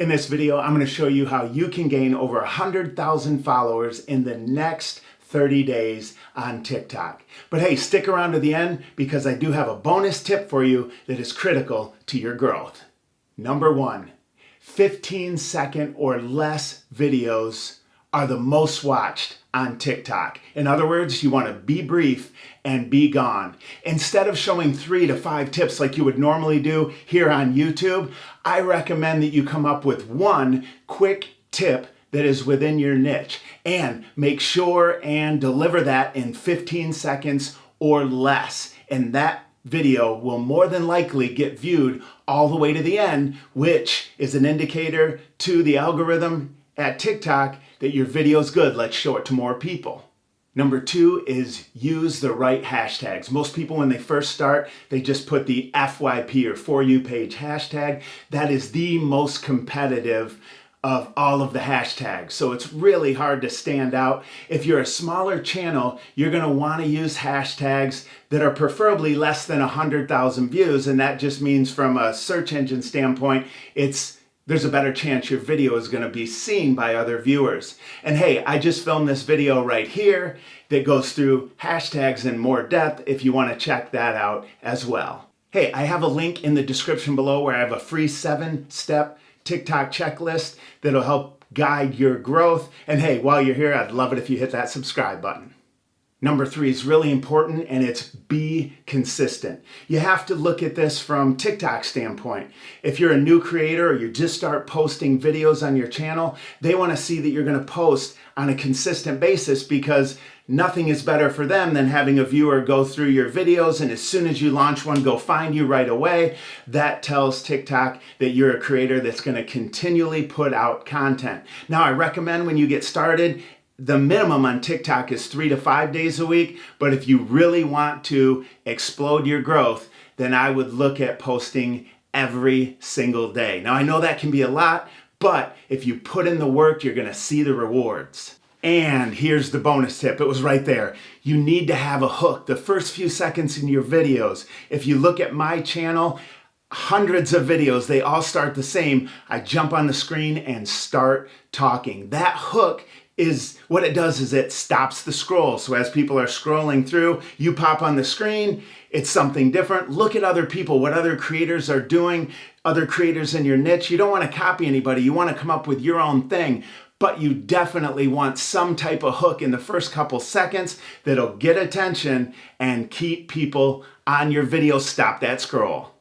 In this video, I'm going to show you how you can gain over 100,000 followers in the next 30 days on TikTok. But hey, stick around to the end because I do have a bonus tip for you that is critical to your growth. Number one, 15-second or less videos are the most watched on TikTok. In other words, you want to be brief and be gone. Instead of showing 3 to 5 tips like you would normally do here on YouTube, I recommend that you come up with one quick tip that is within your niche and make sure and deliver that in 15 seconds or less. And that video will more than likely get viewed all the way to the end, which is an indicator to the algorithm at TikTok that your video is good. Let's show it to more people. Number two is use the right hashtags. Most people, when they first start, they just put the FYP or For You page hashtag. That is the most competitive of all of the hashtags. So it's really hard to stand out. If you're a smaller channel, you're going to want to use hashtags that are preferably less than 100,000 views. And that just means from a search engine standpoint, there's a better chance your video is going to be seen by other viewers. And hey, I just filmed this video right here that goes through hashtags in more depth if you want to check that out as well. Hey, I have a link in the description below where I have a free 7-step TikTok checklist that'll help guide your growth. And hey, while you're here, I'd love it if you hit that subscribe button. Number 3 is really important, and it's be consistent. You have to look at this from TikTok's standpoint. If you're a new creator or you just start posting videos on your channel, they want to see that you're going to post on a consistent basis because nothing is better for them than having a viewer go through your videos and as soon as you launch one, go find you right away. That tells TikTok that you're a creator that's going to continually put out content. Now, I recommend when you get started, the minimum on TikTok is 3 to 5 days a week, but if you really want to explode your growth, then I would look at posting every single day. Now, I know that can be a lot, but if you put in the work, you're going to see the rewards. And here's the bonus tip. It was right there. You need to have a hook the first few seconds in your videos. If you look at my channel, hundreds of videos, they all start the same. I jump on the screen and start talking. That hook is what it does is it stops the scroll. So as people are scrolling through, you pop on the screen, it's something different. Look at other people, what other creators are doing, other creators in your niche. You don't want to copy anybody. You want to come up with your own thing, but you definitely want some type of hook in the first couple seconds that'll get attention and keep people on your video. Stop that scroll.